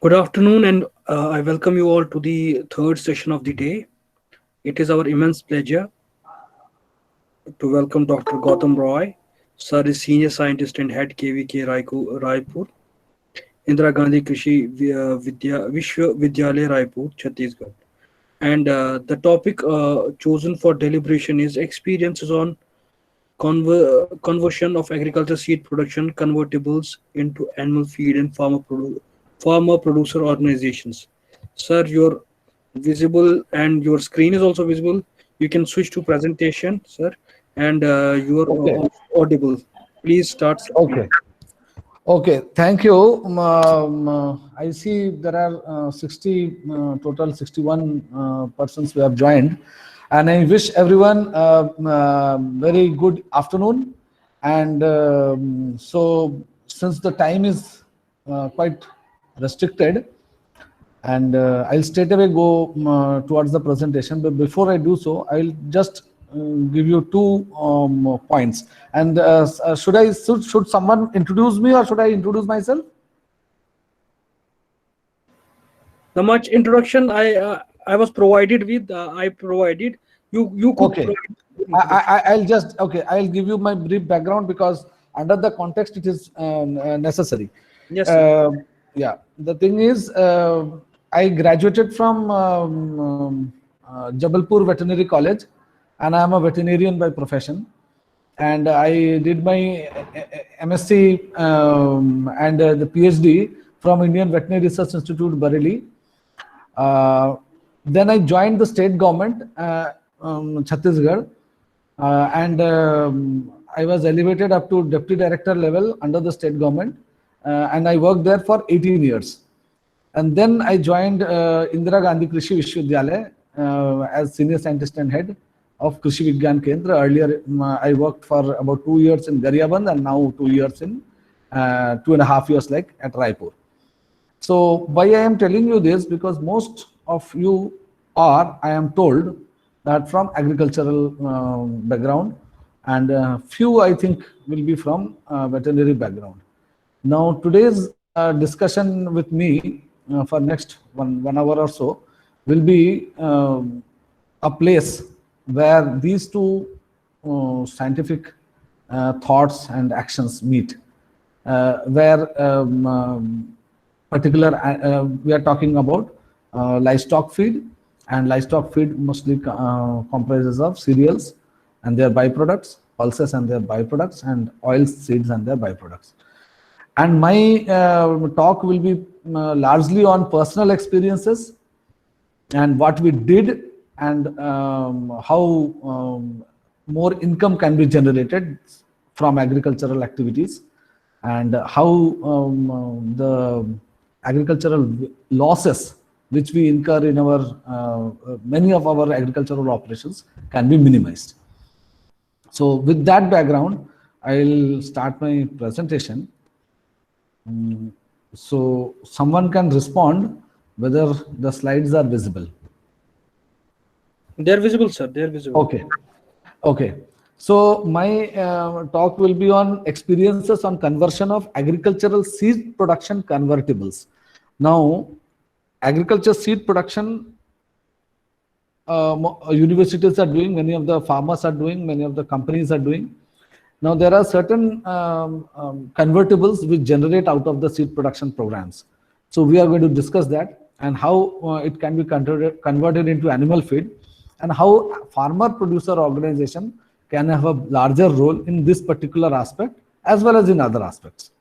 Good afternoon, and I welcome you all to the third session of the day. It is our immense pleasure to welcome Dr. Gautam Roy. Sir is Senior Scientist and Head KVK Raipur, Indira Gandhi Krishi Vishwavidyalaya Raipur, Chhattisgarh. And the topic chosen for deliberation is experiences on conversion of agriculture seed production convertibles into animal feed and farmer producer organizations. Sir, you're visible and your screen is also visible. You can switch to presentation, sir, and you are Okay. audible. Please start, sir. Okay. Okay. Thank you. I see there are 60 total 61 persons who have joined, and I wish everyone very good afternoon. And since the time is quite restricted, and I'll straight away go towards the presentation. But before I do so, I'll just give you two points. And should someone introduce me, or should I introduce myself? The much introduction I was provided with, I provided. You could Okay. provide introduction. I'll just okay. I'll give you my brief background because under the context it is necessary. Yes, sir. Uh, yeah, the thing is, I graduated from Jabalpur Veterinary College, and I am a veterinarian by profession. And I did my MSc and the PhD from Indian Veterinary Research Institute, Bareilly. Then I joined the state government, Chhattisgarh, and I was elevated up to deputy director level under the state government, and I worked there for 18 years. And then I joined Indira Gandhi Krishi Vishwavidyalaya as senior scientist and head of Krishi Vigyan Kendra. Earlier, I worked for about 2 years in Gariaband, and now 2 years in 2.5 years like at Raipur. So why I am telling you this, because most of you are, I am told, that from agricultural background, and few I think will be from veterinary background. Now today's discussion with me for next one hour or so will be a place where these two scientific thoughts and actions meet, where particular we are talking about livestock feed, and livestock feed mostly comprises of cereals and their byproducts, pulses and their byproducts, and oils, seeds and their byproducts. And my talk will be largely on personal experiences and what we did, and how more income can be generated from agricultural activities, and how the agricultural losses which we incur in our many of our agricultural operations can be minimized. So with that background, I'll start my presentation. So someone can respond whether the slides are visible. They're visible, sir. They're visible. Okay. Okay. So my talk will be on experiences on conversion of agricultural seed production convertibles. Now, agriculture seed production, universities are doing, many of the farmers are doing, many of the companies are doing. Now, there are certain convertibles which generate out of the seed production programs. So we are going to discuss that, and how it can be converted into animal feed, and how farmer producer organization can have a larger role in this particular aspect as well as in other aspects.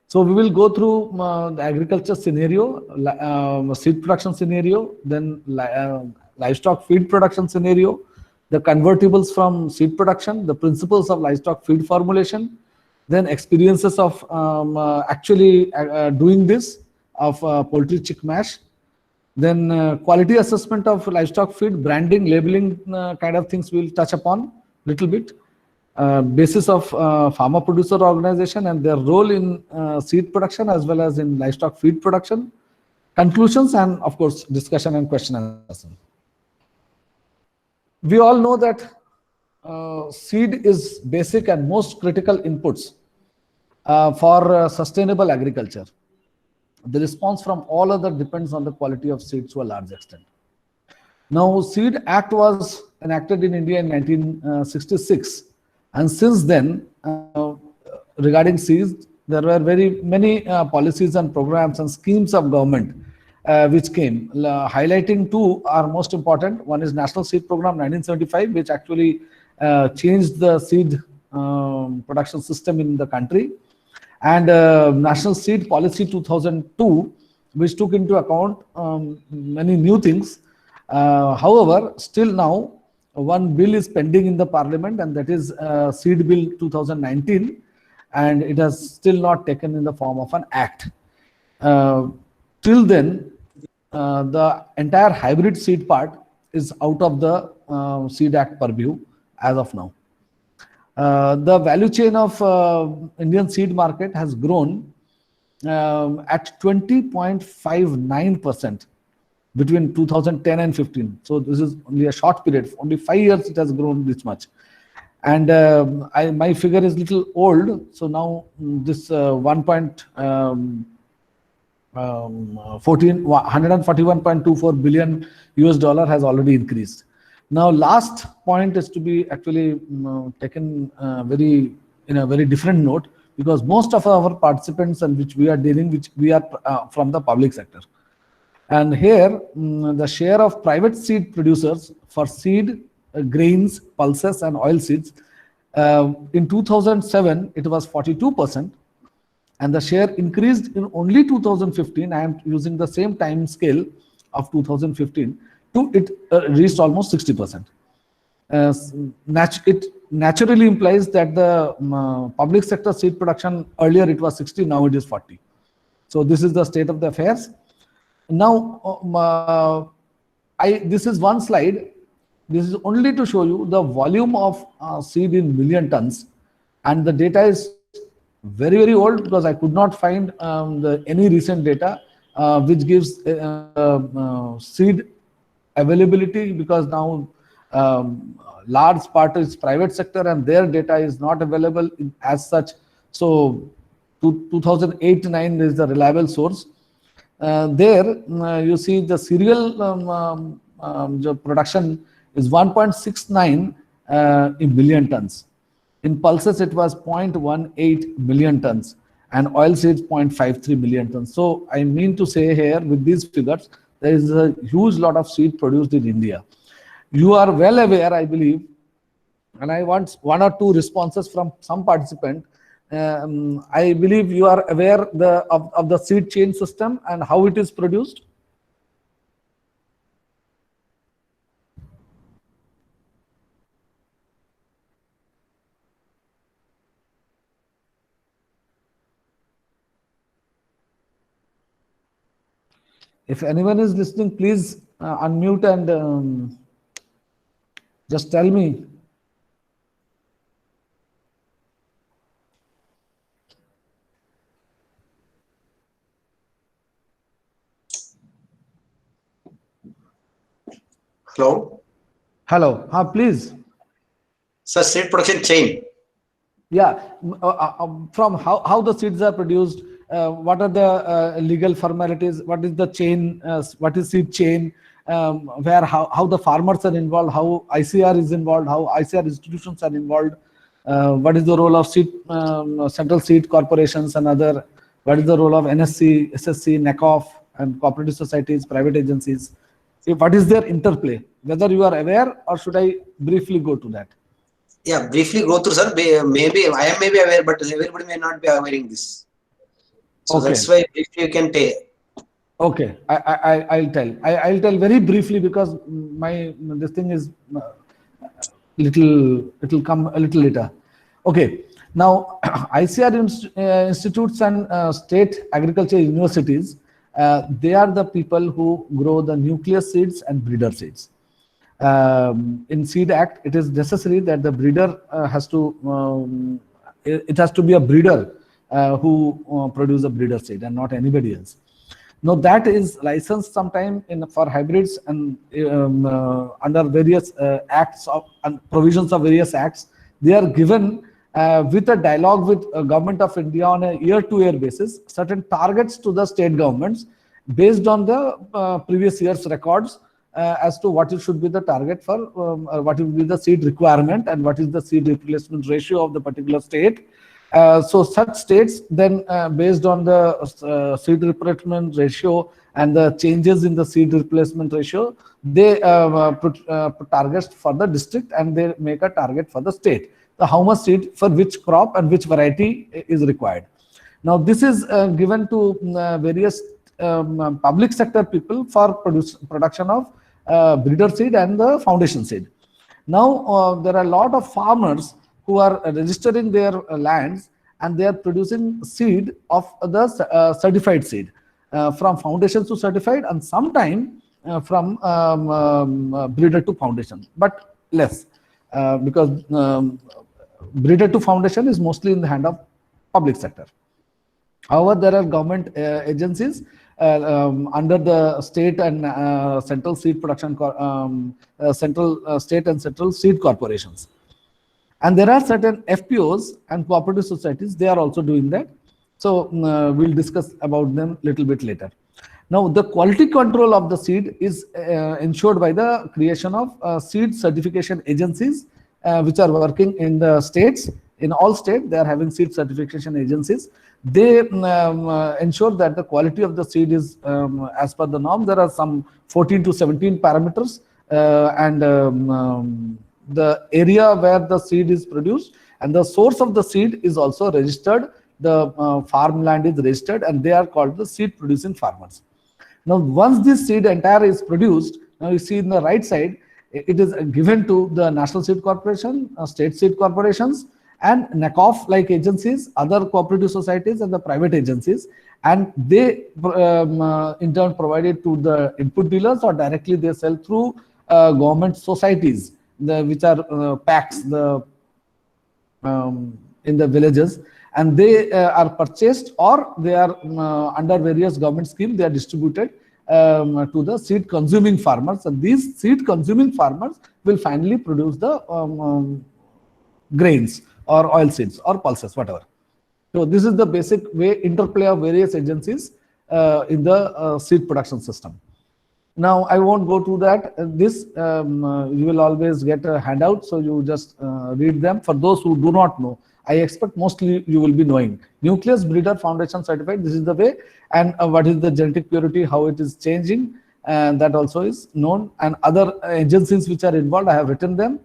So we will go through the agriculture scenario, seed production scenario, then livestock feed production scenario, the convertibles from seed production, the principles of livestock feed formulation, then experiences of actually doing this of poultry chick mash, then quality assessment of livestock feed, branding, labeling kind of things we'll touch upon little bit. Basis of farmer producer organization and their role in seed production as well as in livestock feed production, conclusions, and of course discussion and question and answer. We all know that seed is basic and most critical inputs for sustainable agriculture. The response from all other depends on the quality of seeds to a large extent. Now, Seed Act was enacted in India in 1966, and since then, regarding seeds, there were very many policies and programs and schemes of government which came. Highlighting two are most important. One is National Seed Program 1975, which actually changed the seed production system in the country, and National Seed Policy 2002, which took into account many new things. However, still now, one bill is pending in the parliament, and that is Seed Bill 2019, and it has still not taken in the form of an act. Till then, the entire hybrid seed part is out of the Seed Act purview as of now. The value chain of Indian seed market has grown at 20.59% between 2010 and 15. So this is only a short period. Only 5 years it has grown this much. And my figure is little old. So now this 141.24 billion US dollar has already increased. Now, last point is to be actually taken in a very different note, because most of our participants and which we are dealing, which we are from the public sector. And here, the share of private seed producers for seed, grains, pulses, and oil seeds, in 2007, it was 42%, and the share increased in only 2015. I am using the same time scale of 2015, to it reached almost 60%. It naturally implies that the public sector seed production, earlier it was 60, now it is 40. So this is the state of the affairs. Now, this is one slide. This is only to show you the volume of seed in million tons, and the data is very, very old, because I could not find any recent data which gives seed availability, because now large part is private sector and their data is not available as such. So 2008-9 is the reliable source. There you see the cereal production is 1.69 in billion tons. In pulses, it was 0.18 million tons, and oil seeds 0.53 million tons. So I mean to say here, with these figures, there is a huge lot of seed produced in India. You are well aware, I believe, and I want one or two responses from some participant. I believe you are aware of the seed chain system and how it is produced. If anyone is listening, please unmute and just tell me. Hello. Hello. Please. Sir, seed production chain. Yeah. From how the seeds are produced, what are the legal formalities, what is the chain, what is seed chain, how the farmers are involved, how ICR is involved, how ICR institutions are involved, what is the role of seed, central seed corporations and other, what is the role of NSC, SSC, NACOF and cooperative societies, private agencies, what is their interplay, whether you are aware, or should I briefly go to that? Yeah, briefly go through, sir. Maybe I am aware, but everybody may not be aware of this. So Okay. That's why briefly you can take. Okay, I'll tell. I'll tell very briefly, because this thing is it'll come a little later. Okay, now ICR institutes and state agriculture universities, they are the people who grow the nucleus seeds and breeder seeds. In Seed Act, it is necessary that the breeder has to be a breeder who produce a breeder seed and not anybody else. Now that is licensed sometime for hybrids and under various acts and provisions of various acts. They are given with a dialogue with Government of India on a year-to-year basis, certain targets to the state governments based on the previous year's records as to what it should be the target for what will be the seed requirement and what is the seed replacement ratio of the particular state. So such states then based on the seed replacement ratio and the changes in the seed replacement ratio, they put targets for the district and they make a target for the state. How much seed for which crop and which variety is required. Now this is given to various public sector people for production of breeder seed and the foundation seed. Now there are a lot of farmers who are registering their lands and they are producing seed of the certified seed from foundations to certified and sometime from breeder to foundation, but less because breeder to foundation is mostly in the hand of public sector. However, there are government agencies under the state and central seed production, state and central seed corporations. And there are certain FPOs and cooperative societies, they are also doing that. So we'll discuss about them a little bit later. Now, the quality control of the seed is ensured by the creation of seed certification agencies, which are working in the states. In all states, they are having seed certification agencies. They ensure that the quality of the seed is as per the norm. There are some 14 to 17 parameters and the area where the seed is produced and the source of the seed is also registered. The farmland is registered and they are called the seed producing farmers. Now, once this seed entire is produced, now you see in the right side, it is given to the National Seed Corporation, state seed corporations, and NACOF like agencies, other cooperative societies and the private agencies, and they in turn provide it to the input dealers or directly they sell through government societies, which are packs in the villages, and they are purchased or they are under various government schemes, they are distributed to the seed consuming farmers, and these seed consuming farmers will finally produce the grains or oil seeds or pulses, whatever. So this is the basic way interplay of various agencies in the seed production system. Now I won't go to that. This you will always get a handout, so you just read them. For those who do not know, I expect mostly you will be knowing. Nucleus Breeder Foundation certified, this is the way, and what is the genetic purity, how it is changing, and that also is known. And other agencies which are involved, I have written them.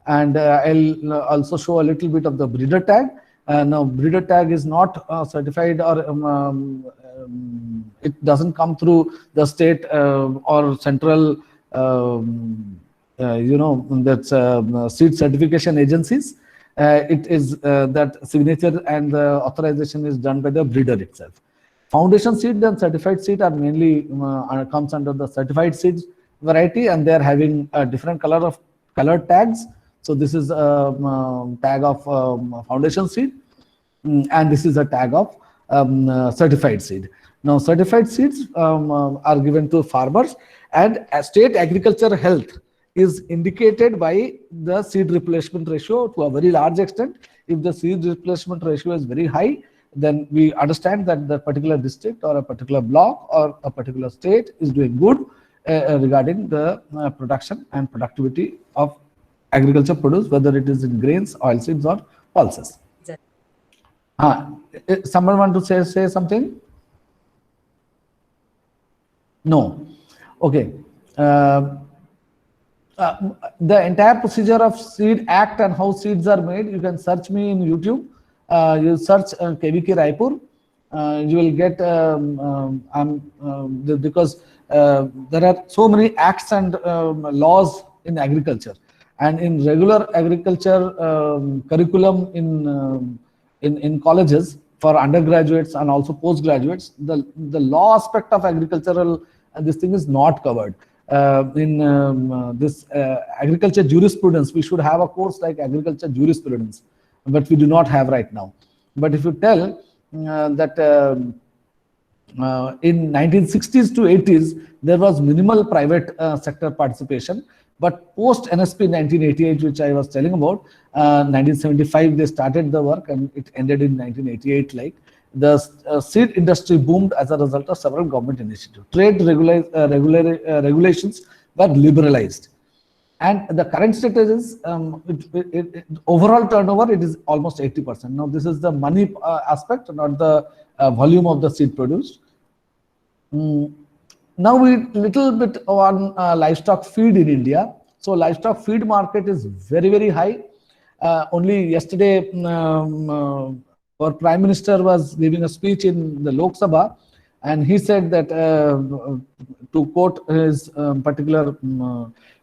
And I'll also show a little bit of the breeder tag. Now, breeder tag is not certified or it doesn't come through the state or central, that's seed certification agencies. It is that signature and the authorization is done by the breeder itself. Foundation seed and certified seed are mainly comes under the certified seeds variety, and they are having a different colored tags. So this is a tag of foundation seed, and this is a tag of certified seed. Now, certified seeds are given to farmers, and state agriculture health is indicated by the seed replacement ratio to a very large extent. If the seed replacement ratio is very high, then we understand that the particular district or a particular block or a particular state is doing good regarding the production and productivity of agriculture produce, whether it is in grains, oilseeds, or pulses. Someone want to say something? No. Okay. The entire procedure of Seed Act and how seeds are made, you can search me in YouTube. You search KVK Raipur. You will get because there are so many acts and laws in agriculture. And in regular agriculture curriculum in colleges for undergraduates and also postgraduates, the law aspect of agricultural this thing is not covered. In this agriculture jurisprudence, we should have a course like agriculture jurisprudence, but we do not have right now. But if you tell that in 1960s to 80s, there was minimal private sector participation. But post NSP 1988, which I was telling about, 1975 they started the work and it ended in 1988. Like the seed industry boomed as a result of several government initiatives. Trade regulations were liberalized. And the current status is overall turnover, it is almost 80%. Now, this is the money aspect, not the volume of the seed produced. Now we little bit on livestock feed in India. So livestock feed market is very, very high. Only yesterday, our Prime Minister was giving a speech in the Lok Sabha, and he said that, to quote his particular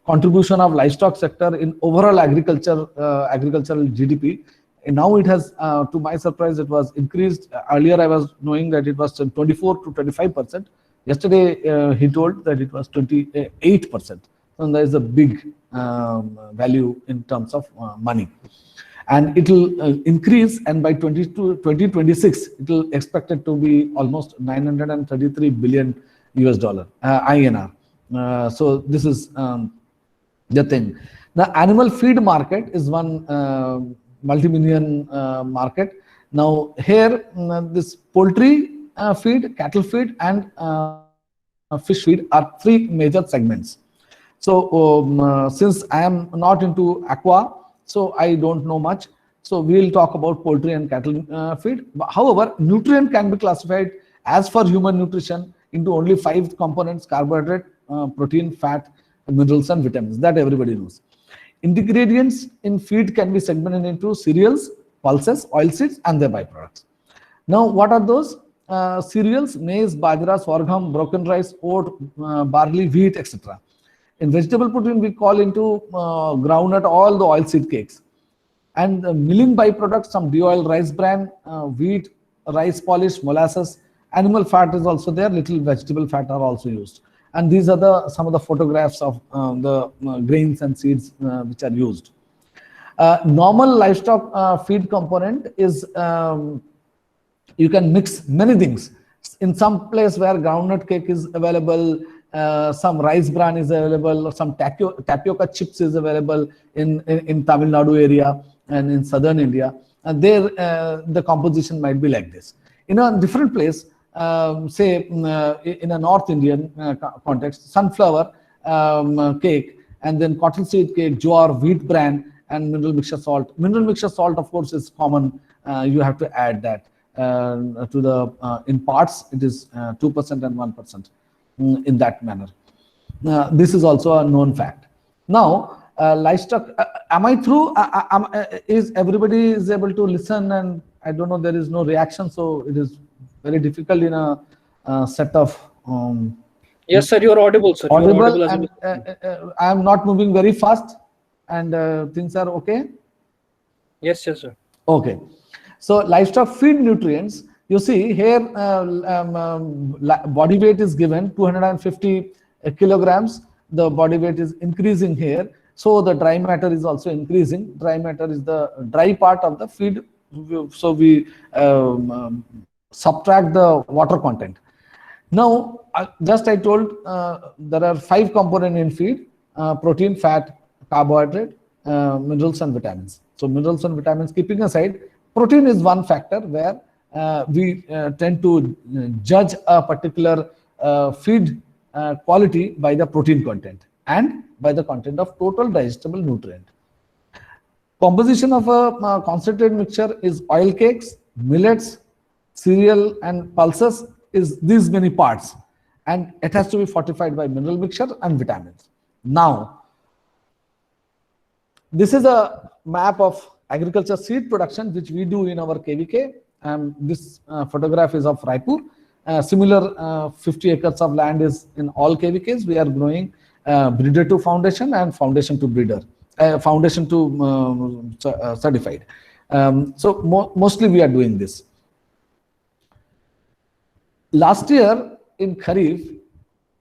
contribution of livestock sector in overall agricultural GDP, and now it has, to my surprise, it was increased. Earlier, I was knowing that it was 24 to 25%. Yesterday, he told that it was 28%. And there is a big value in terms of money. And it will increase, and by 2026, it will expected to be almost 933 billion US dollar, INR. So this is the thing. The animal feed market is one multi-million market. Now here, this poultry feed, cattle feed, and fish feed are three major segments. So since I am not into aqua, so I don't know much. So we will talk about poultry and cattle feed. However, nutrient can be classified as for human nutrition into only 5 components: carbohydrate, protein, fat, minerals, and vitamins. That everybody knows. Ingredients in feed can be segmented into cereals, pulses, oilseeds, and their byproducts. Now, what are those? Cereals: maize, bajra, sorghum, broken rice, oat, barley, wheat, etc. In vegetable protein, we call into groundnut all the oilseed cakes. And the milling byproducts, some de-oil rice bran, wheat, rice polish, molasses. Animal fat is also there. Little vegetable fat are also used. And these are some of the photographs of the grains and seeds which are used. Normal livestock feed component is, you can mix many things. In some place where groundnut cake is available, some rice bran is available, or some tapioca chips is available in Tamil Nadu area and in southern India. And there, the composition might be like this. In a different place, say in a North Indian context, sunflower cake, and then cottonseed cake, jowar, wheat bran, and mineral mixture salt. Mineral mixture salt, of course, is common. You have to add that to the in parts. It is 2% and 1% in that manner. This is also a known fact. Now, livestock. Am I through? Is everybody is able to listen? And I don't know. There is no reaction, so it is very difficult in a set of. Yes, sir. You are audible, sir. Audible, and I am not moving very fast, and things are okay. Yes, yes, sir. Okay. So livestock feed nutrients. You see here, body weight is given 250 kilograms. The body weight is increasing here. So the dry matter is also increasing. Dry matter is the dry part of the feed. So we subtract the water content. Now, just I told there are 5 components in feed: protein, fat, carbohydrate, minerals, and vitamins. So minerals and vitamins keeping aside, protein is one factor where we tend to judge a particular feed quality by the protein content and by the content of total digestible nutrient. Composition of a concentrated mixture is oil cakes, millets, cereal, and pulses is these many parts, and it has to be fortified by mineral mixture and vitamins. Now, this is a map of agriculture seed production which we do in our KVK. This photograph is of Raipur. Similar 50 acres of land is in all KVKs. We are growing breeder to foundation and foundation to breeder, foundation to certified. So mostly we are doing this. Last year in Kharif,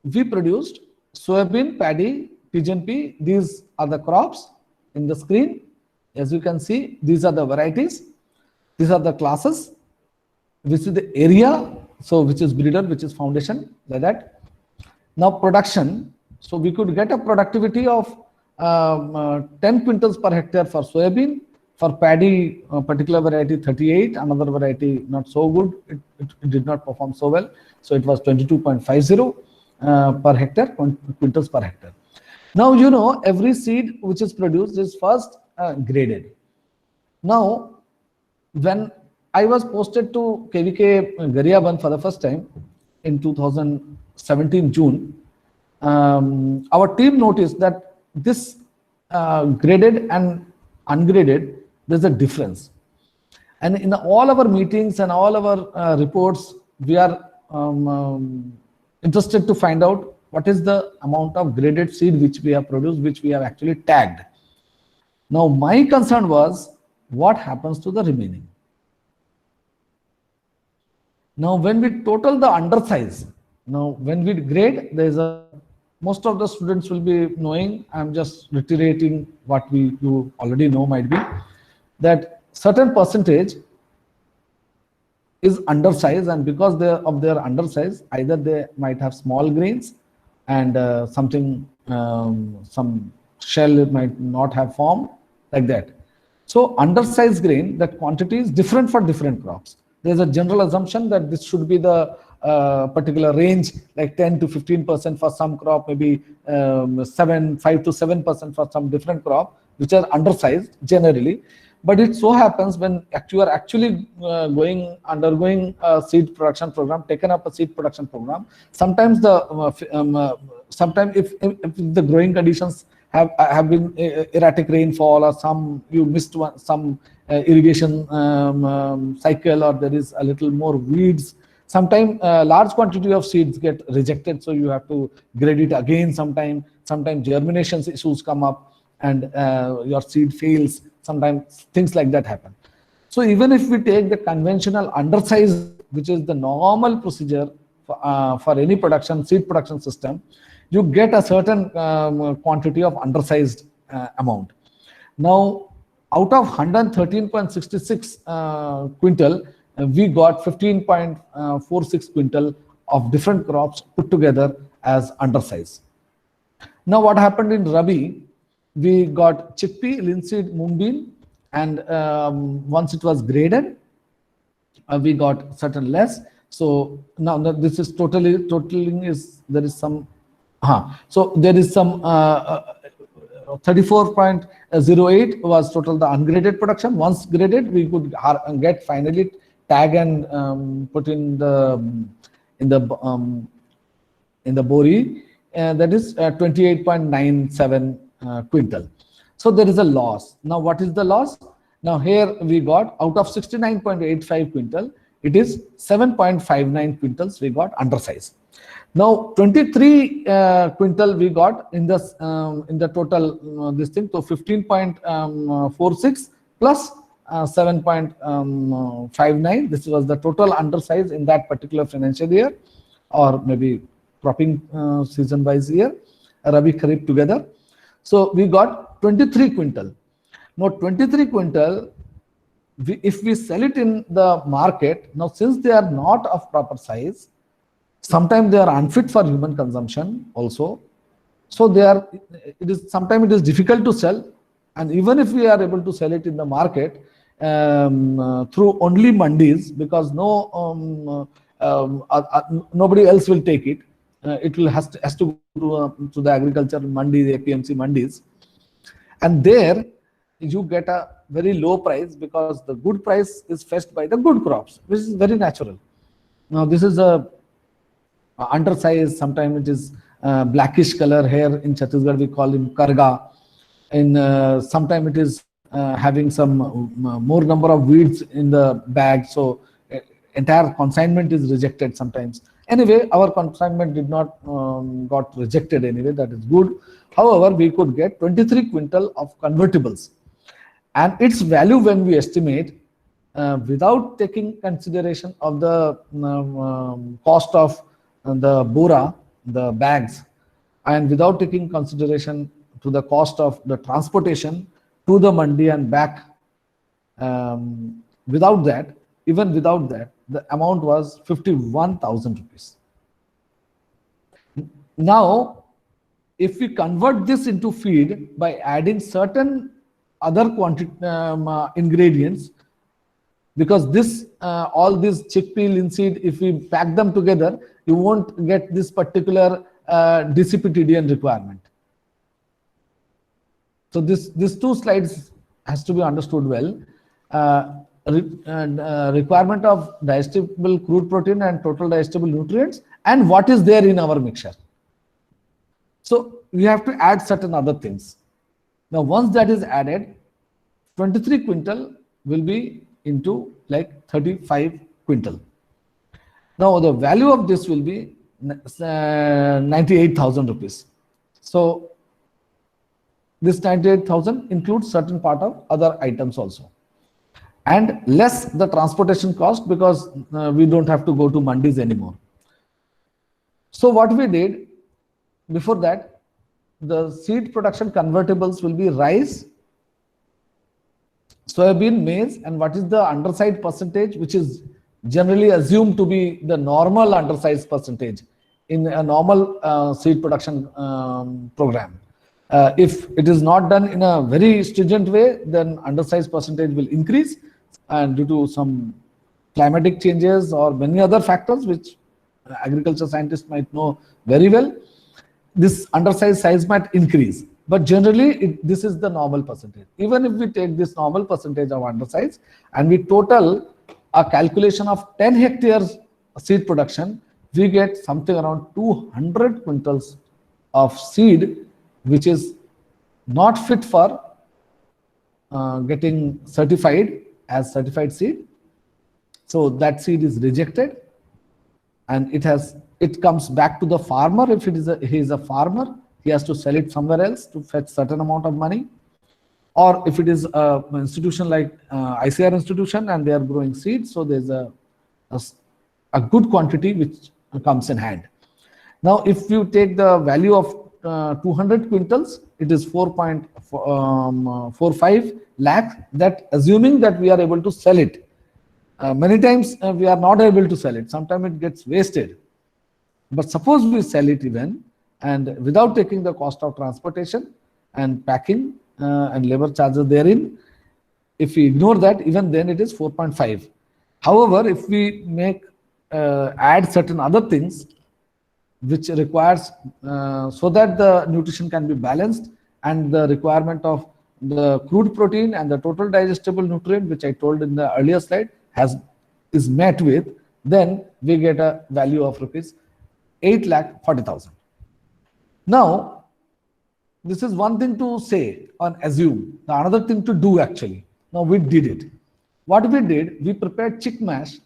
we produced soybean, paddy, pigeon pea. These are the crops in the screen. As you can see, these are the varieties. These are the classes. This is the area. So which is breeder, which is foundation, like that. Now production. So we could get a productivity of 10 quintals per hectare for soybean. For paddy, particular variety 38, another variety not so good. It did not perform so well. So it was 22.50 per hectare, quintals per hectare. Now, you know, every seed which is produced is first graded. Now, when I was posted to KVK Gariaban for the first time in 2017 June, our team noticed that this graded and ungraded, there's a difference. And in all our meetings and all our reports, we are interested to find out what is the amount of graded seed which we have produced, which we have actually tagged. Now, my concern was what happens to the remaining. Now, when we total the undersize, now when we grade, there's a, most of the students will be knowing, I'm just reiterating what you already know might be, that certain percentage is undersized, and because of their undersize, either they might have small grains and some shell might not have formed, like that. So undersized grain, that quantity is different for different crops. There's a general assumption that this should be the particular range, like 10 to 15% for some crop, maybe 5 to 7% for some different crop, which are undersized generally. But it so happens when you are actually undergoing a seed production program, taken up a seed production program, sometimes sometimes if the growing conditions have been erratic rainfall, or some you missed some irrigation cycle, or there is a little more weeds, sometimes large quantity of seeds get rejected, so you have to grade it again. Sometimes germination issues come up and your seed fails. Sometimes things like that happen. So even if we take the conventional undersize, which is the normal procedure for any seed production system, you get a certain quantity of undersized amount. Now, out of 113.66 quintal, we got 15.46 quintal of different crops put together as undersize. Now, what happened in Rabi? We got chickpea, linseed, mung bean, and once it was graded, we got certain less. So now this is totaling is, there is some, so there is some 34.08 was total the ungraded production. Once graded, we could get finally tag and put in the Bori, that is 28.97 quintal. So there is a loss. Now, what is the loss? Now here we got, out of 69.85 quintal, it is 7.59 quintals we got undersize. Now 23 quintal we got in the total this thing. So 15.46 plus 7.59. This was the total undersize in that particular financial year, or maybe cropping season wise year, Rabi Kharif together. So we got 23 quintal. Now 23 quintal, if we sell it in the market, now since they are not of proper size, sometimes they are unfit for human consumption also. So sometimes it is difficult to sell. And even if we are able to sell it in the market through only mandis, because nobody else will take it. It has to go to the agriculture mandis, APMC mandis, and there you get a very low price, because the good price is fetched by the good crops, which is very natural. Now this is a undersized, sometimes it is blackish color. Here in Chhattisgarh we call him karga. Sometimes it is having some more number of weeds in the bag, so entire consignment is rejected sometimes. Anyway, our consignment did not got rejected anyway, that is good. However, we could get 23 quintal of convertibles, and its value when we estimate without taking consideration of the cost of the bora, the bags, and without taking consideration to the cost of the transportation to the mandi and back, without that, even without that, the amount was 51,000 rupees. Now, if we convert this into feed by adding certain other ingredients, because this all these chickpea, linseed, if we pack them together, you won't get this particular DCPTDN requirement. So these two slides has to be understood well. Requirement of digestible crude protein and total digestible nutrients, and what is there in our mixture. So we have to add certain other things. Now once that is added, 23 quintal will be into like 35 quintal. Now the value of this will be 98,000 rupees. So this 98,000 includes certain part of other items also, and less the transportation cost, because we don't have to go to mandis anymore. So what we did before that, the seed production convertibles will be rice, soybean, maize, and what is the underside percentage, which is generally assumed to be the normal underside percentage in a normal seed production program. If it is not done in a very stringent way, then undersized percentage will increase, and due to some climatic changes or many other factors which agriculture scientists might know very well, this undersized size might increase. But generally, this is the normal percentage. Even if we take this normal percentage of undersize and we total a calculation of 10 hectares seed production, we get something around 200 quintals of seed, which is not fit for getting certified as certified seed. So that seed is rejected, and it comes back to the farmer. If he is a farmer, he has to sell it somewhere else to fetch certain amount of money. Or if it is an institution like ICAR institution and they are growing seeds, so there's a good quantity which comes in hand. Now, if you take the value of 200 quintals, it is 4.45 lakh, that assuming that we are able to sell it. Many times we are not able to sell it. Sometimes it gets wasted. But suppose we sell it even, and without taking the cost of transportation and packing and labor charges therein, if we ignore that, even then it is 4.5. However, if we add certain other things which requires so that the nutrition can be balanced, and the requirement of the crude protein and the total digestible nutrient, which I told in the earlier slide, is met with, then we get a value of rupees 8,40,000. Now, this is one thing to say or assume. The another thing to do actually. Now we did it. What we did, we prepared chick mash.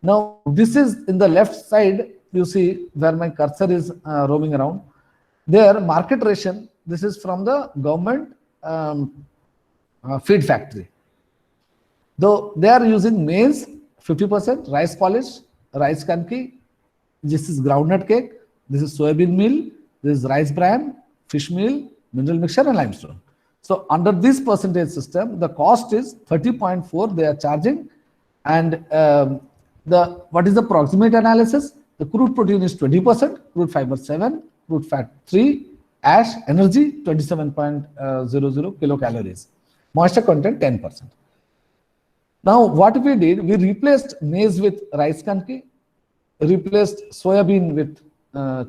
Now this is in the left side. You see where my cursor is roaming around. There, market ration. This is from the government feed factory. Though they are using maize 50%, rice polish, rice kanki. This is groundnut cake. This is soybean meal. This is rice bran, fish meal, mineral mixture, and limestone. So under this percentage system, the cost is 30.4 they are charging, and what is the proximate analysis? The crude protein is 20%, crude fiber 7, crude fat 3, ash energy 27.00 kilocalories, moisture content 10%. Now what we did, we replaced maize with rice kanki, replaced soybean with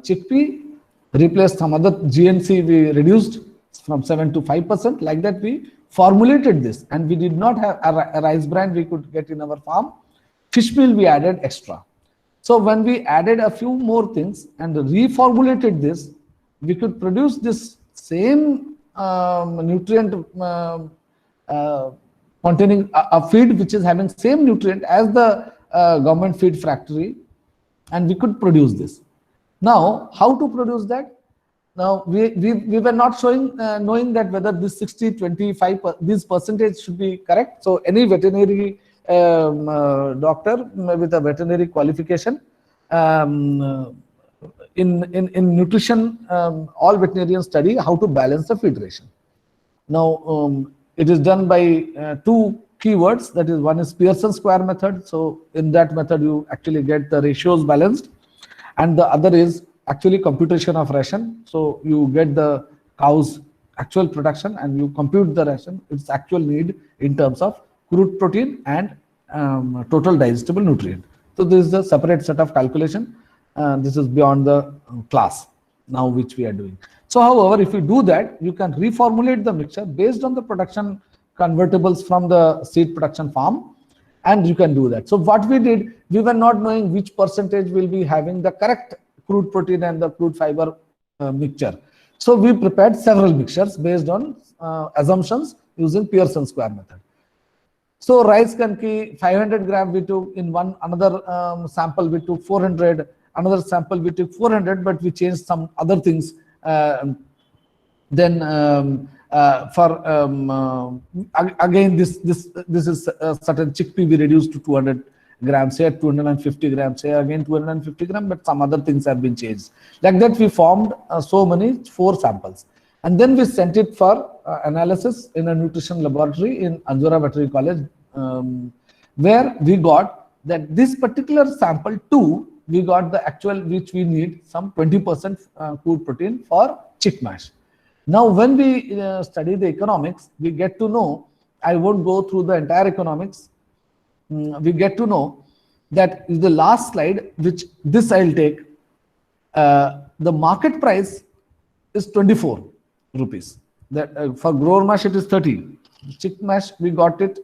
chickpea, replaced some other GNC, we reduced from 7 to 5%. Like that we formulated this, and we did not have a rice bran we could get in our farm. Fish meal we added extra. So when we added a few more things and reformulated this, we could produce this same nutrient containing a feed which is having same nutrient as the government feed factory, and we could produce this. Now, how to produce that? Now, we were not knowing that whether this 60, 25, this percentage should be correct. So any veterinary doctor with a veterinary qualification in nutrition, all veterinarians study how to balance the feed ration. Now, it is done by two keywords. That is, one is Pearson square method. So in that method, you actually get the ratios balanced. And the other is actually computation of ration. So you get the cow's actual production and you compute the ration, its actual need in terms of crude protein and total digestible nutrient. So this is a separate set of calculation. This is beyond the class now which we are doing. So however, if you do that, you can reformulate the mixture based on the production convertibles from the seed production farm, and you can do that. So what we did, we were not knowing which percentage will be having the correct crude protein and the crude fiber mixture. So we prepared several mixtures based on assumptions using Pearson square method. So rice kanki 500 gram we took in one, another sample we took 400, another sample we took 400, but we changed some other things. Then again this is a certain chickpea we reduced to 200 grams here, 250 grams here, again 250 grams, but some other things have been changed. Like that we formed so many 4 samples, and then we sent it for analysis in a nutrition laboratory in Anjura Veterinary College, where we got that this particular sample 2, we got the actual which we need some 20% crude protein for chick mash. Now when we study the economics, we get to know, I won't go through the entire economics, we get to know that is the last slide, which this I'll take. The market price is 24 rupees. That for grower mash it is 30. Chick mash we got it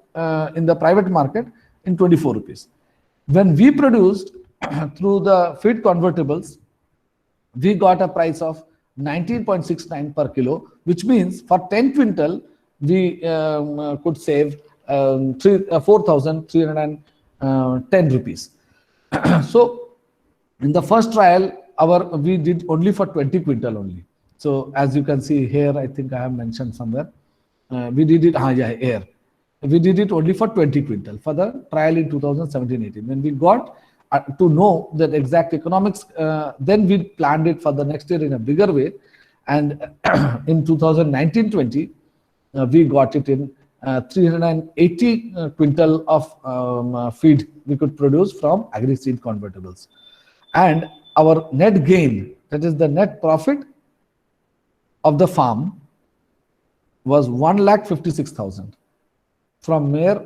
in the private market in 24 rupees. When we produced through the feed convertibles, we got a price of 19.69 per kilo, which means for 10 quintal we could save 4,310 rupees. So in the first trial, we did only for 20 quintal only. So as you can see here, I think I have mentioned somewhere, we did it here. We did it only for 20 quintal for the trial in 2017-18. When we got to know that exact economics, then we planned it for the next year in a bigger way. And in 2019-20, we got it in 380 quintal of feed we could produce from agri seed convertibles. And our net gain, that is the net profit of the farm, was 1,56,000 from mere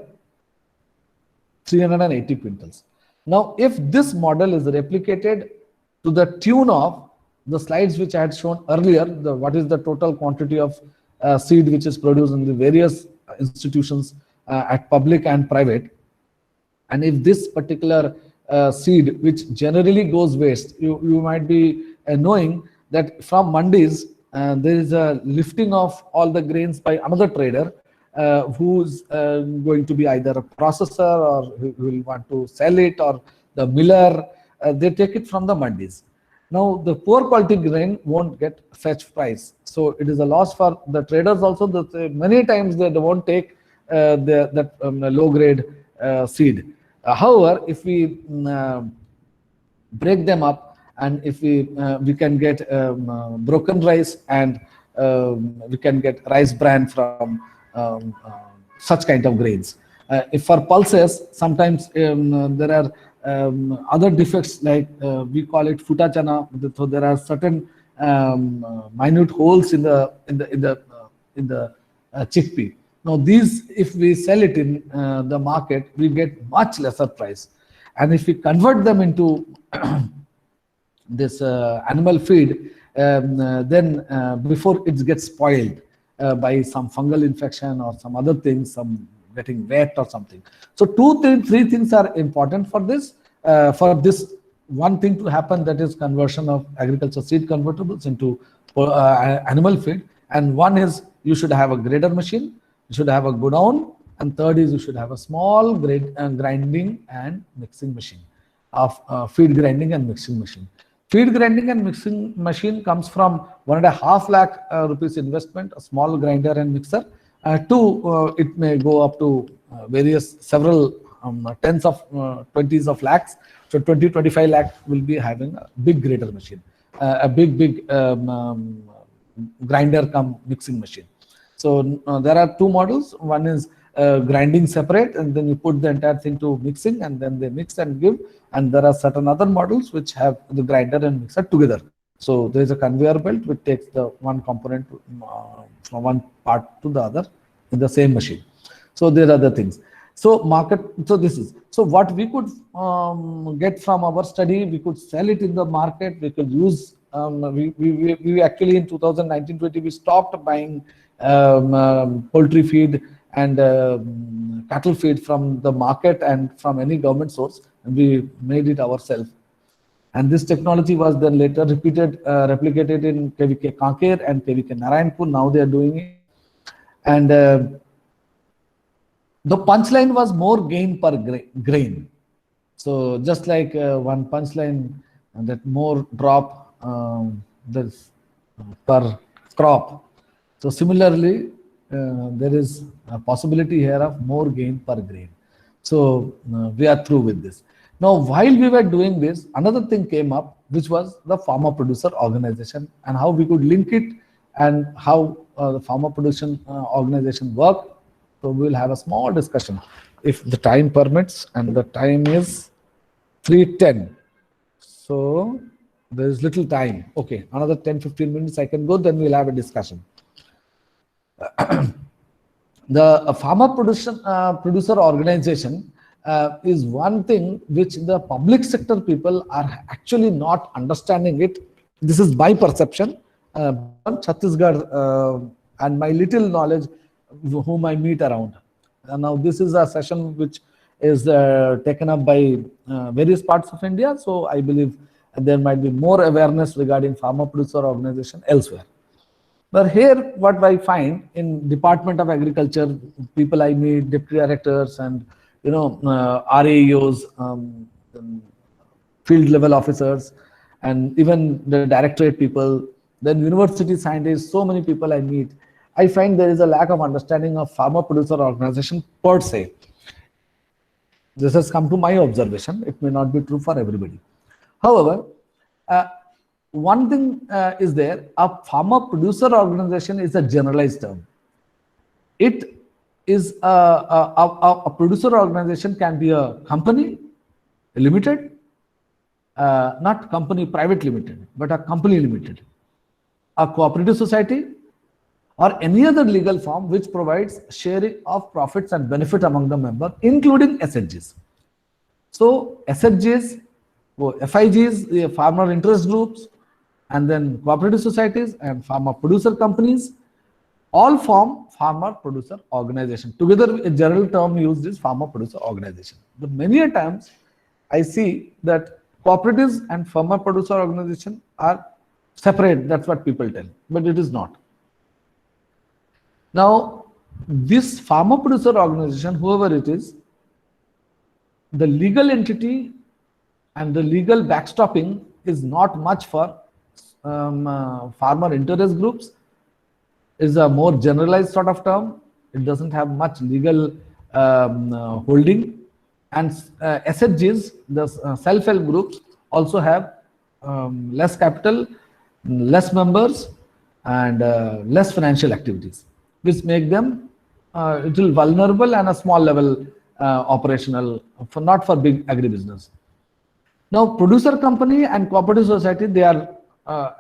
380 quintals. Now, if this model is replicated to the tune of the slides which I had shown earlier, what is the total quantity of seed which is produced in the various institutions at public and private, and if this particular seed which generally goes waste, you might be knowing that from mandis there is a lifting of all the grains by another trader who's going to be either a processor or who will want to sell it, or the miller, they take it from the mandis. Now the poor quality grain won't get fetch price, so it is a loss for the traders also. That many times they won't take that low grade seed. However, if we break them up, and if we can get broken rice, and we can get rice bran from such kind of grains. If for pulses, sometimes there are other defects, like we call it futa chana. So there are certain minute holes in the chickpea. Now these, if we sell it in the market, we get much lesser price. And if we convert them into this animal feed, then before it gets spoiled by some fungal infection or some other things, some getting wet or something. So 2, 3 things are important for this one thing to happen, that is conversion of agriculture seed convertibles into animal feed. And one is you should have a grader machine, you should have a godown, and third is you should have a small grinding and mixing machine of feed grinding and mixing machine. Feed grinding and mixing machine comes from 1.5 lakh rupees investment, a small grinder and mixer, to it may go up to several tens of 20s of lakhs. So 20-25 lakh will be having a big grader machine, a big grinder cum mixing machine. So there are 2 models. One is grinding separate, and then you put the entire thing to mixing, and then they mix and give. And there are certain other models which have the grinder and mixer together. So there is a conveyor belt which takes the one component from one part to the other in the same machine. So there are the things. So market. So this is. So what we could get from our study, we could sell it in the market. We could use. We actually in 2019-20 we stopped buying poultry feed and cattle feed from the market and from any government source, and we made it ourselves. And this technology was then later replicated in KVK Kanker and KVK Narayanpur. Now they are doing it. And the punchline was more gain per grain. So just like one punchline, that more drop per crop. So similarly, there is a possibility here of more gain per grain. So we are through with this. Now, while we were doing this, another thing came up, which was the farmer producer organization and how we could link it and how the farmer production organization work. So we will have a small discussion if the time permits, and the time is 3:10. So there is little time. Okay, another 10-15 minutes I can go, then we'll have a discussion. The farmer producer organization is one thing which the public sector people are actually not understanding it. This is my perception. Chhattisgarh and my little knowledge whom I meet around. Now this is a session which is taken up by various parts of India. So I believe there might be more awareness regarding farmer producer organization elsewhere. But here, what I find in Department of Agriculture, people I meet, deputy directors and RAEOs, field level officers, and even the directorate people, then university scientists, so many people I meet, I find there is a lack of understanding of farmer producer organization per se. This has come to my observation. It may not be true for everybody. However, one thing is there, a farmer producer organization is a generalized term. It is a producer organization can be a company, limited, not company private limited, but a company limited, a cooperative society, or any other legal form which provides sharing of profits and benefit among the members, including SHGs. So SHGs, FIGs, the farmer interest groups, and then cooperative societies and farmer producer companies all form farmer producer organization. Together, a general term used is farmer producer organization. But many a times I see that cooperatives and farmer producer organization are separate. That's what people tell, but it is not. Now, this farmer producer organization, whoever it is, the legal entity and the legal backstopping is not much for farmer interest groups. Is a more generalized sort of term. It doesn't have much legal holding. And SHGs, the self-help groups, also have less capital, less members, and less financial activities, which make them a little vulnerable and a small level operational, not for big agribusiness. Now, producer company and cooperative society, they are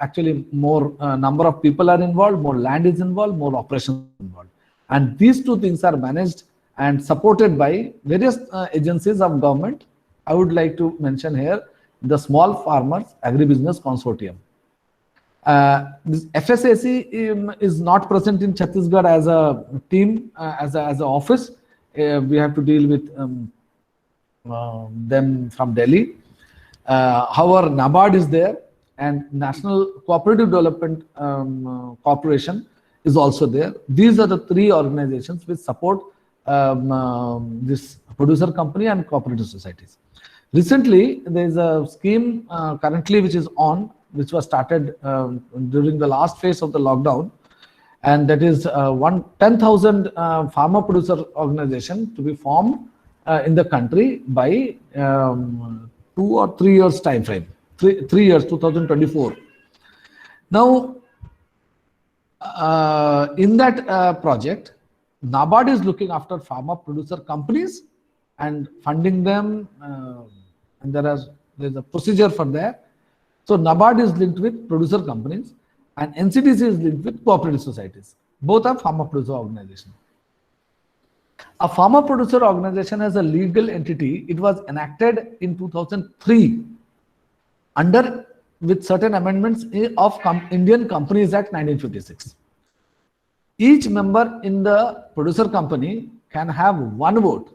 actually more number of people are involved, more land is involved, more operations involved. And these two things are managed and supported by various agencies of government. I would like to mention here the Small Farmers Agribusiness Consortium. This FSAC is not present in Chhattisgarh as a team, as an office. We have to deal with them from Delhi. However, NABARD is there, and National Cooperative Development Corporation is also there. These are the three organizations which support this producer company and cooperative societies. Recently, there is a scheme currently which is on, which was started during the last phase of the lockdown, and that is 10,000 farmer producer organization to be formed in the country by 2 or 3 years time frame. 3 years, 2024. Now, in that project, NABARD is looking after farmer producer companies and funding them, and there's a procedure for that. So NABARD is linked with producer companies and NCDC is linked with cooperative societies. Both are farmer producer organizations. A farmer producer organization as a legal entity, it was enacted in 2003 under with certain amendments of Indian Companies Act 1956. Each member in the producer company can have one vote,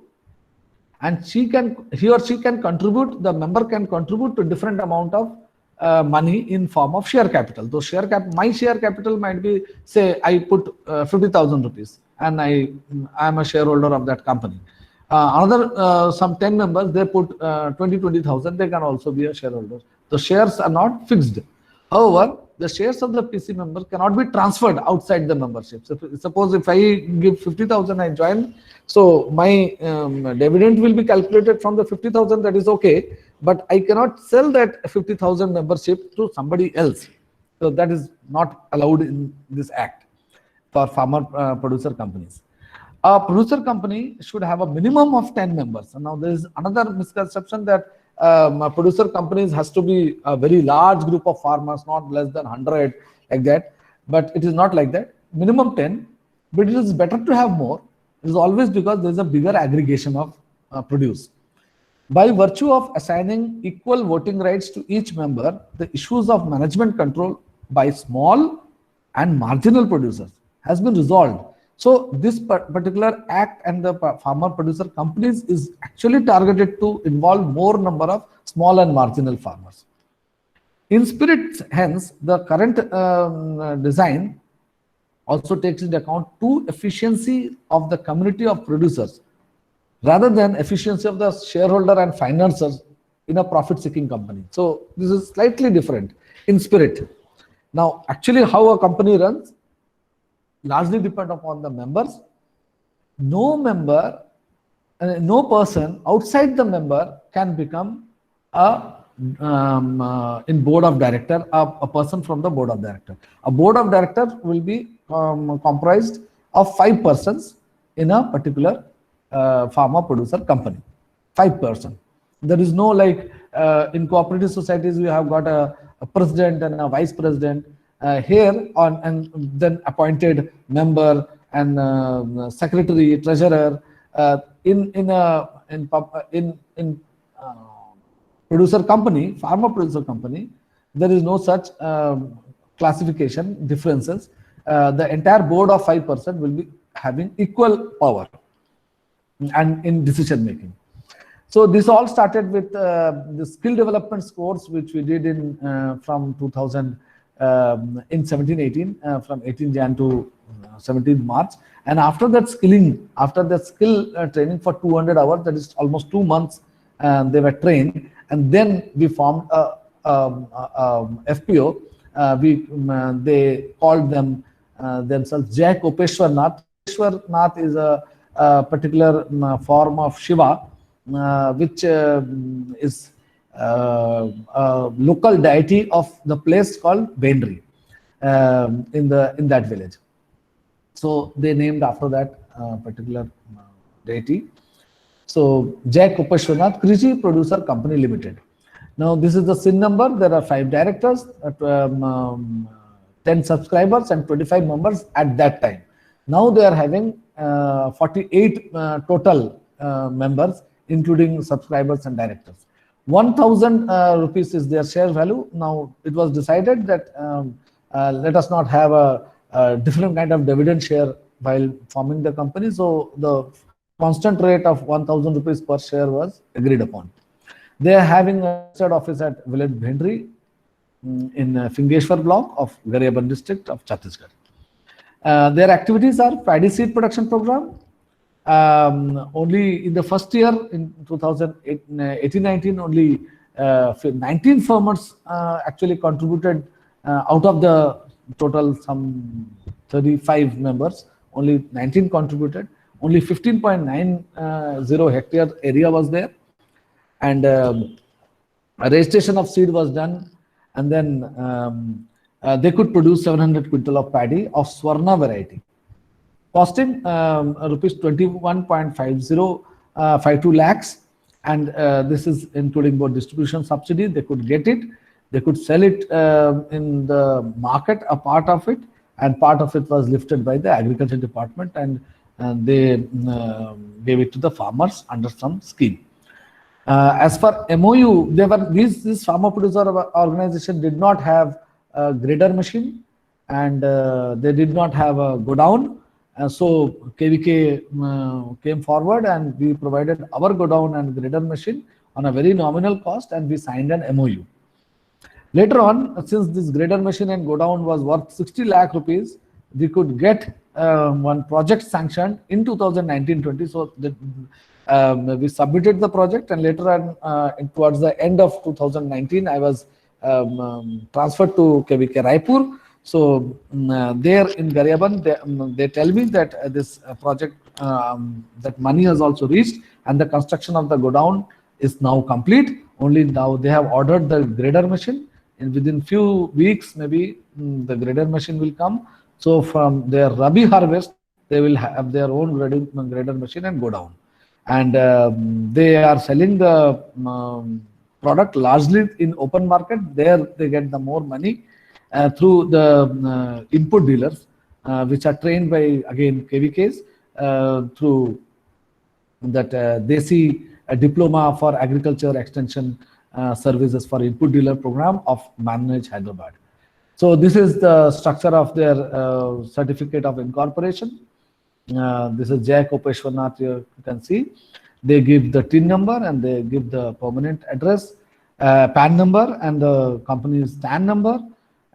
and he or she can contribute, the member can contribute to different amount of money in form of share capital. So my share capital might be, say I put 50,000 rupees and I am a shareholder of that company. Another some 10 members, they put 20,000, they can also be a shareholder. The shares are not fixed. However, the shares of the PC member cannot be transferred outside the membership. So suppose if I give 50,000, I join, so my dividend will be calculated from the 50,000, that is okay, but I cannot sell that 50,000 membership to somebody else. So that is not allowed in this act for farmer producer companies. A producer company should have a minimum of 10 members. And now there is another misconception that producer companies has to be a very large group of farmers, not less than 100, like that. But it is not like that. Minimum 10, but it is better to have more. It is always because there is a bigger aggregation of produce. By virtue of assigning equal voting rights to each member, the issues of management control by small and marginal producers has been resolved. So this particular act and the farmer producer companies is actually targeted to involve more number of small and marginal farmers. In spirit, hence, the current design also takes into account to efficiency of the community of producers rather than efficiency of the shareholder and financiers in a profit-seeking company. So this is slightly different in spirit. Now, actually how a company runs largely depend upon the members. No member, no person outside the member can become in board of director, a person from the board of director. A board of director will be comprised of 5 persons in a particular farmer producer company. 5 persons. There is no like in cooperative societies we have got a president and a vice president. Here on and then appointed member and secretary, treasurer. In producer company, farmer producer company, there is no such classification differences. The entire board of 5% will be having equal power and in decision making. So this all started with the skill development course which we did in from 2000. In 17-18 from 18 Jan to 17 March, and after that skilling, after that skill training for 200 hours, that is almost 2 months, they were trained, and then we formed a FPO. They called them themselves Jai Kopeshwar Nath. Kopeshwar Nath is a particular form of Shiva, which is local deity of the place called Bendri in that village. So they named after that particular deity. So Jai Kopeshwar Nath Krishi Producer Company Limited. Now this is the SIN number. There are 5 directors, 10 subscribers and 25 members at that time. Now they are having 48 total members, including subscribers and directors. 1,000 rupees is their share value. Now it was decided that let us not have a different kind of dividend share while forming the company. So the constant rate of 1,000 rupees per share was agreed upon. They are having a registered office at village Bhendri in Fingeshwar block of Garhwal district of Chhattisgarh. Their activities are paddy seed production program. Only in the first year in 2018-19, only 19 farmers actually contributed out of the total some 35 members. Only 19 contributed. Only 15.90 hectare area was there, and a registration of seed was done, and then they could produce 700 quintal of paddy of Swarna variety, costing rupees 21.52 lakhs, and this is including both distribution subsidy. They could get it. They could sell it in the market, a part of it, and part of it was lifted by the agriculture department, and they gave it to the farmers under some scheme. As for MOU, they were this farmer producer organization did not have a grader machine, and they did not have a godown. So KVK came forward, and we provided our godown and grader machine on a very nominal cost, and we signed an MOU. Later on, since this grader machine and godown was worth 60 lakh rupees, we could get one project sanctioned in 2019-20. So we submitted the project, and later on, towards the end of 2019, I was transferred to KVK Raipur. So there in Garyaban, they tell me that this project, that money has also reached, and the construction of the godown is now complete. Only now they have ordered the grader machine, and within few weeks, maybe the grader machine will come. So from their Rabi harvest, they will have their own grader machine and godown. And they are selling the product largely in open market. There they get the more money through the input dealers, which are trained by, again, KVKs, through that Desi diploma for agriculture extension services for input dealer program of Manage Hyderabad. So this is the structure of their certificate of incorporation. This is Jai Kopeshwarnath, you can see. They give the TIN number, and they give the permanent address, PAN number, and the company's TAN number,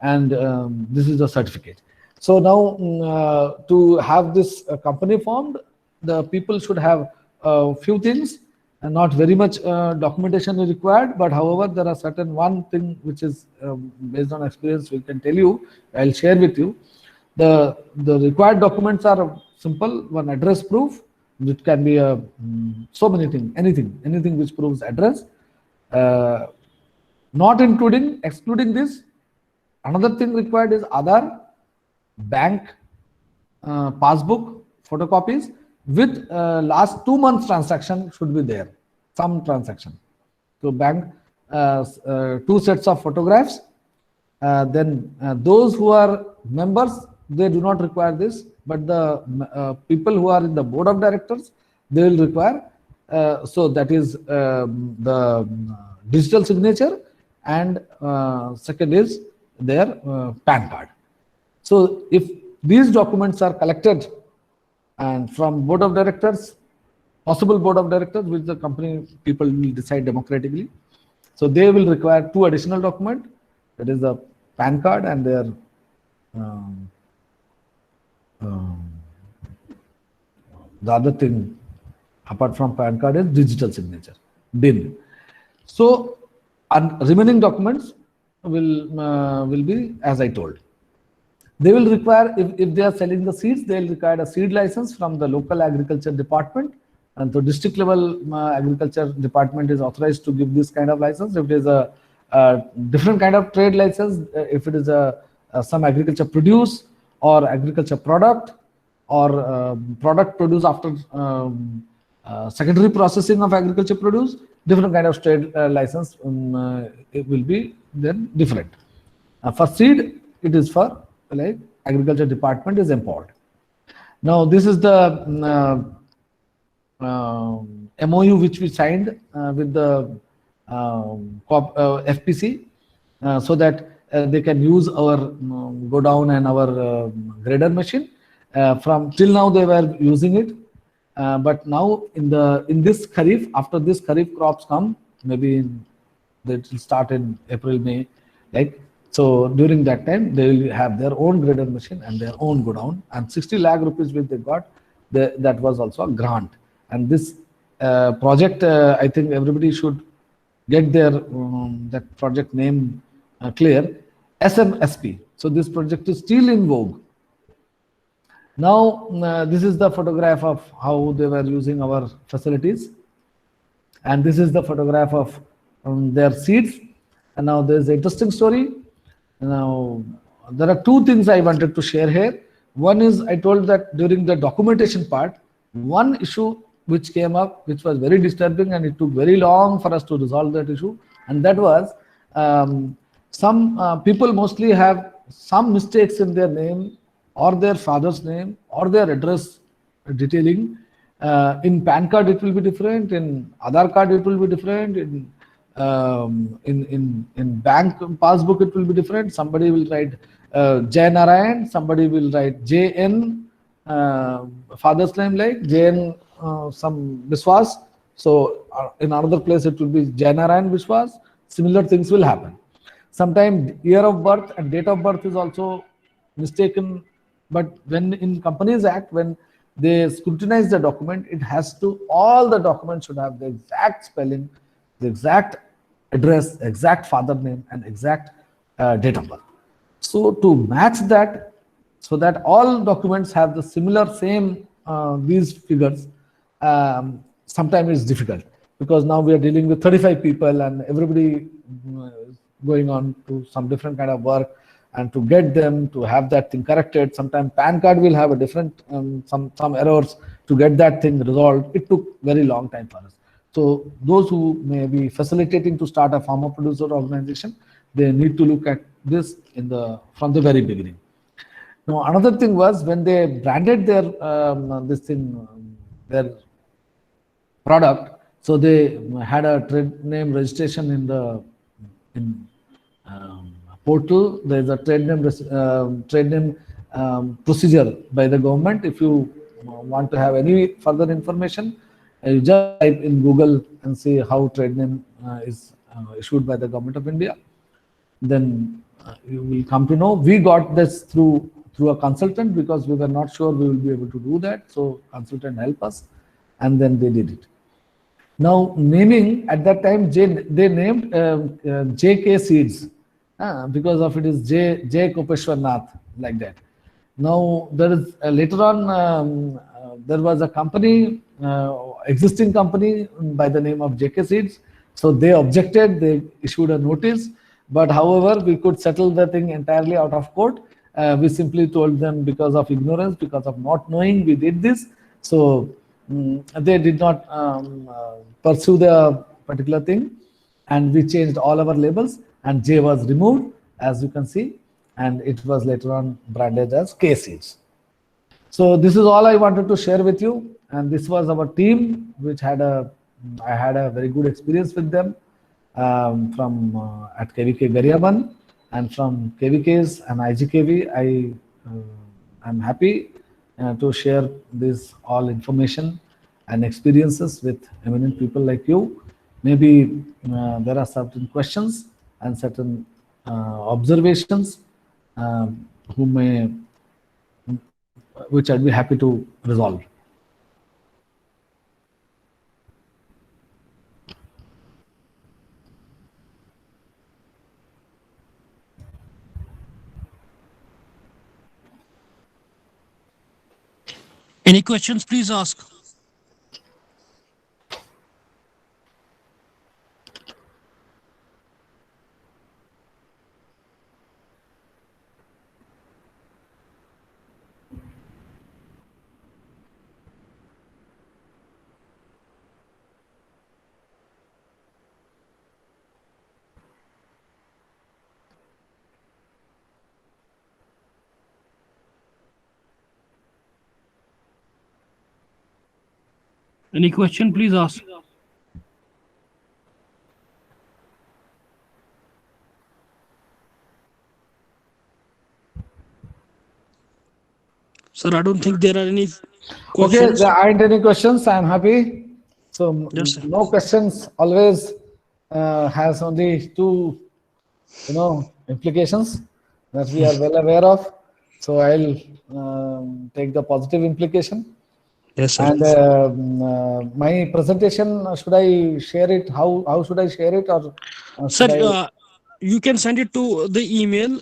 and this is the certificate. So now to have this company formed, the people should have a few things, and not very much documentation is required, but however, there are certain one thing which is based on experience we can tell you, I'll share with you. The required documents are simple. One, address proof. It can be so many things, anything which proves address. Not excluding this, another thing required is Aadhaar, bank, passbook, photocopies with last 2 months transaction should be there, some transaction. So bank, 2 sets of photographs. Then those who are members, they do not require this, but the people who are in the board of directors, they will require. So that is the digital signature, and second is their PAN card. So if these documents are collected and from board of directors, possible board of directors, which the company people will decide democratically, so they will require 2 additional documents, that is the PAN card and their the other thing apart from PAN card is digital signature, DIN. So remaining documents will be as I told. They will require, if they are selling the seeds, they will require a seed license from the local agriculture department, and the district level agriculture department is authorized to give this kind of license. If it is a different kind of trade license, if it is some agriculture produce or agriculture product, or product produced after secondary processing of agriculture produce, different kind of trade license it will be then different. For seed, it is for like agriculture department is empowered. Now this is the MOU which we signed with the FPC, so that they can use our godown and our grader machine. From till now they were using it, but now in this Kharif, after this Kharif crops come, maybe that will start in April, May, like. So during that time, they will have their own grader machine and their own godown, and 60 lakh rupees which they got, that was also a grant. And this project, I think everybody should get their that project name clear, SMSP. So this project is still in vogue. Now this is the photograph of how they were using our facilities, and this is the photograph of their seeds. And now there's an interesting story. Now, there are 2 things I wanted to share here. One is, I told that during the documentation part, one issue which came up, which was very disturbing, and it took very long for us to resolve that issue, and that was Some people mostly have some mistakes in their name or their father's name or their address detailing. In PAN card, it will be different. In Aadhaar card, it will be different. In bank passbook, it will be different. Somebody will write Jay Narayan. Somebody will write JN, father's name like JN some Biswas. So in another place, it will be Jay Narayan Biswas. Similar things will happen. Sometimes year of birth and date of birth is also mistaken. But when in Companies Act, when they scrutinize the document, it has to, all the documents should have the exact spelling, the exact address, exact father name, and exact date of birth. So to match that, so that all documents have the similar same these figures, sometimes it's difficult, because now we are dealing with 35 people and everybody is going on to some different kind of work, and to get them to have that thing corrected, sometimes PAN card will have a different some errors. To get that thing resolved, it took very long time for us. So those who may be facilitating to start a farmer producer organization, they need to look at this from the very beginning. Now another thing was, when they branded their their product, so they had a trade name registration in the portal. There is a trade name procedure by the government. If you want to have any further information, you just type in Google and see how trade name is issued by the government of India. Then you will come to know. We got this through a consultant, because we were not sure we will be able to do that. So consultant helped us, and then they did it. Now naming, at that time, they named JK Seeds, because of it is J Kopeshwar Nath, like that. Now there is later on there was a company, existing company by the name of JK Seeds. So they objected, they issued a notice, but however we could settle the thing entirely out of court. We simply told them, because of ignorance, because of not knowing, we did this. So they did not pursue the particular thing, and we changed all our labels, and J was removed, as you can see, and it was later on branded as K Seeds. So this is all I wanted to share with you, and this was our team, which I had a very good experience with them from at KVK Garyaban, and from KVKs and IGKV. I'm happy to share this all information and experiences with eminent people like you. Maybe there are certain questions and certain observations which I'd be happy to resolve. Any questions, please ask. Any question, please ask. Sir, I don't think there are any questions. Okay, there aren't any questions. I'm happy. So Yes, sir. no questions always has only two, implications that we are well aware of. So I'll take the positive implication. Yes, sir. And my presentation, should I share it? How should I share it? Or should Sir, you can send it to the email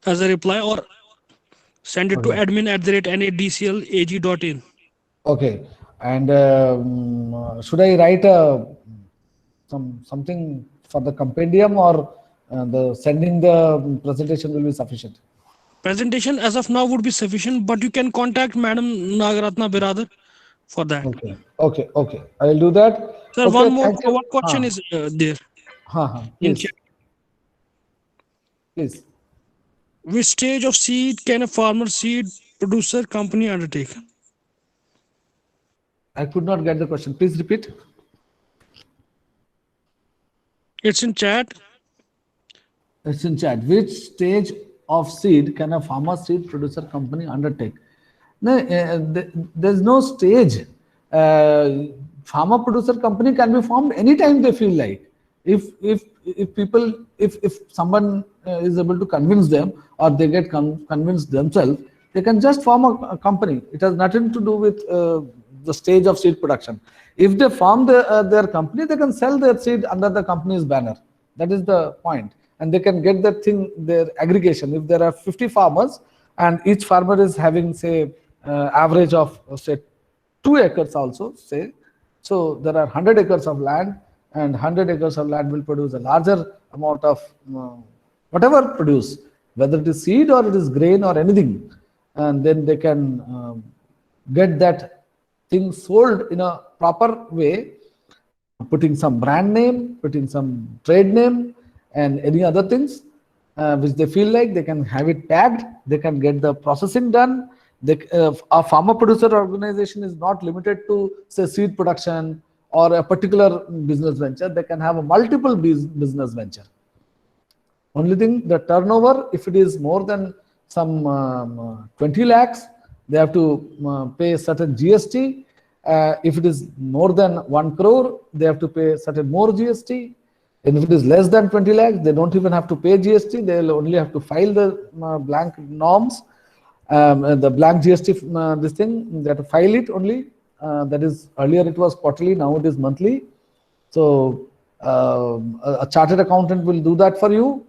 as a reply, or send it to admin@nadclag.in. Okay. And should I write something for the compendium, or the sending the presentation will be sufficient? Presentation as of now would be sufficient, but you can contact Madam Nagaratna Biradar for that. Okay. I will do that. Sir, Okay, one thank you. question is there. In Please. chat. Please. Which stage of seed can a farmer seed producer company undertake? I could not get the question. Please repeat. It's in chat. It's in chat. Which stage of seed can a farmer seed producer company undertake? No, there's no stage. Farmer producer company can be formed anytime they feel like. If someone is able to convince them, or they get convinced themselves, they can just form a company. It has nothing to do with the stage of seed production. If they form their company, they can sell their seed under the company's banner. That is the point. And they can get that thing, their aggregation. If there are 50 farmers and each farmer is having, say, average of, say, 2 acres also, say, so there are 100 acres of land, and 100 acres of land will produce a larger amount of whatever produce, whether it is seed or it is grain or anything, and then they can get that thing sold in a proper way, putting some brand name, putting some trade name, and any other things which they feel like. They can have it tagged, they can get the processing done. A farmer producer organization is not limited to, say, seed production or a particular business venture. They can have a multiple business venture. Only thing, the turnover, if it is more than some 20 lakhs, they have to pay certain GST. If it is more than 1 crore, they have to pay certain more GST. And if it is less than 20 lakhs, they don't even have to pay GST. They will only have to file the blank norms, the blank GST, this thing, they have to file it only. That is, earlier it was quarterly, now it is monthly. So a chartered accountant will do that for you,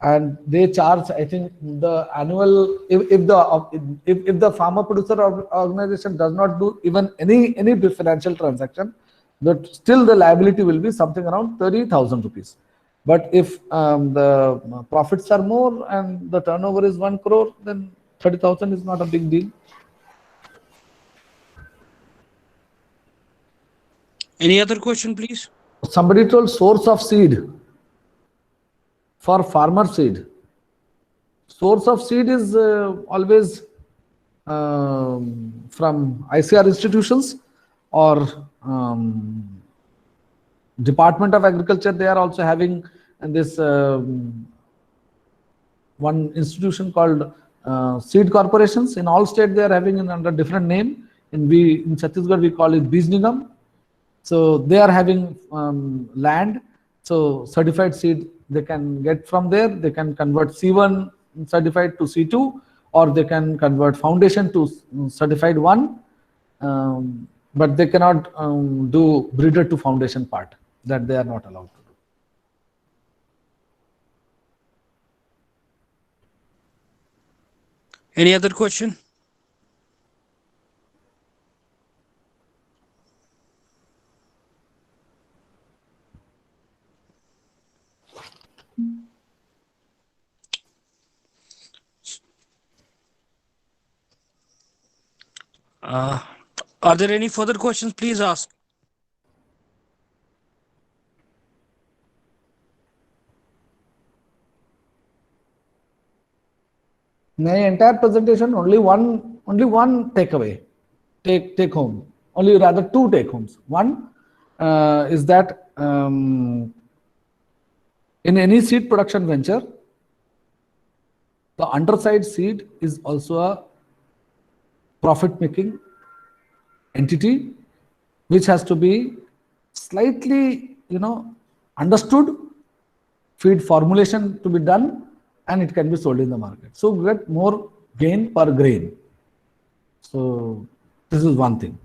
and they charge, I think, the annual. If the farmer producer organization does not do even any financial transaction, but still the liability will be something around 30,000 rupees. But if the profits are more and the turnover is 1 crore, then 30,000 is not a big deal. Any other question, please? Somebody told source of seed for farmer seed. Source of seed is always from ICR institutions or Department of Agriculture. They are also having this one institution called seed corporations. In all states, they are having it under different name. In Chhattisgarh, we call it Bij Nigam. So they are having land. So certified seed they can get from there. They can convert C1 certified to C2, or they can convert foundation to certified 1. But they cannot do breeder to foundation part. That they are not allowed to do. Any other question? Are there any further questions? Please ask. My entire presentation, only one takeaway, take home. Only rather 2 take homes. One is that in any seed production venture, the underside seed is also a profit-making entity, which has to be slightly, understood, feed formulation to be done, and it can be sold in the market. So we get more gain per grain. So this is one thing.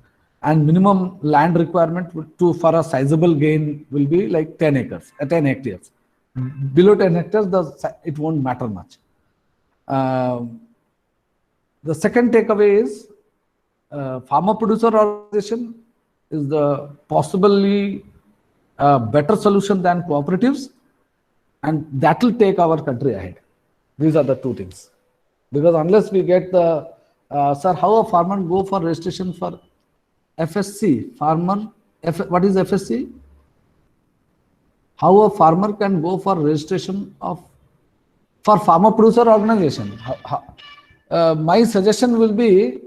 And minimum land requirement for a sizable gain will be like 10 acres, 10 hectares. Below 10 hectares, it won't matter much. The second takeaway is farmer producer organization is the possibly better solution than cooperatives, and that will take our country ahead. These are the 2 things. Because unless we get the, sir, how a farmer go for registration for FSC? What is FSC? How a farmer can go for registration for for pharma producer organization. My suggestion will be,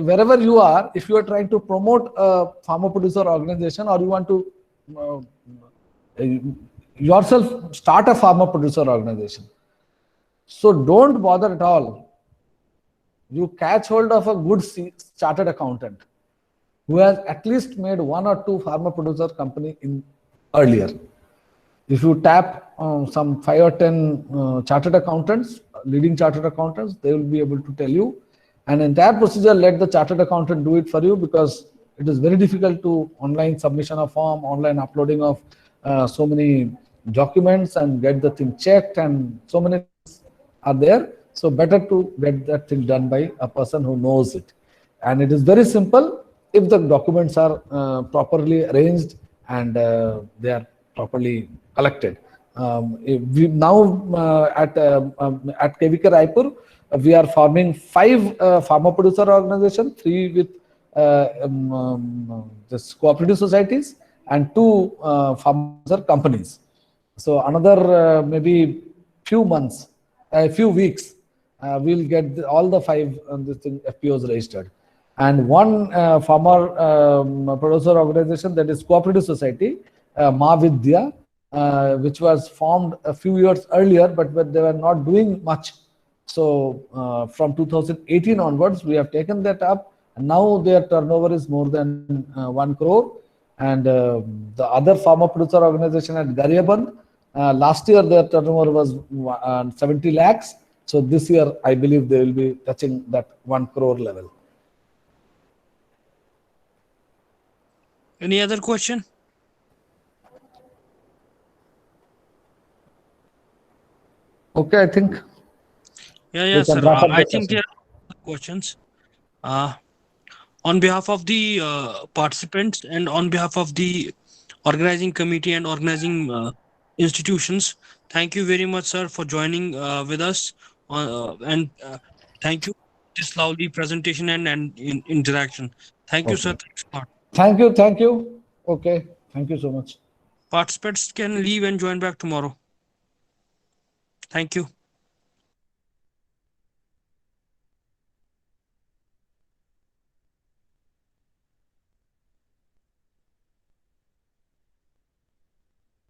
wherever you are, if you are trying to promote a pharma producer organization, or you want to yourself start a pharma producer organization, so don't bother at all. You catch hold of a good chartered accountant who has at least made 1 or 2 pharma producer company in earlier. If you tap some 5 or 10 chartered accountants, leading chartered accountants, they will be able to tell you an entire procedure. Let the chartered accountant do it for you, because it is very difficult to online submission of form, online uploading of so many documents and get the thing checked, and so many things are there. So better to get that thing done by a person who knows it. And it is very simple if the documents are properly arranged and they are properly collected. We now at KVK Raipur, we are forming 5 pharma producer organizations, 3 with this cooperative societies and 2 pharma producer companies. So another maybe few months, a few weeks, we'll get all the 5 this thing FPOs registered. And one farmer producer organization, that is cooperative society, Mavidya, which was formed a few years earlier, but they were not doing much. So from 2018 onwards, we have taken that up, and now their turnover is more than 1 crore. And the other farmer producer organization at Gariyaband, last year their turnover was 70 lakhs. So this year, I believe they will be touching that 1 crore level. Any other question? Okay, I think. Yeah, we can sir. wrap up the I think session. there are questions. On behalf of the participants and on behalf of the organizing committee and organizing institutions, thank you very much, sir, for joining with us. And thank you for this lovely presentation and interaction. Thank you, sir. Okay. Thanks a lot. Thank you. Thank you. Okay. Thank you so much. Participants can leave and join back tomorrow. Thank you.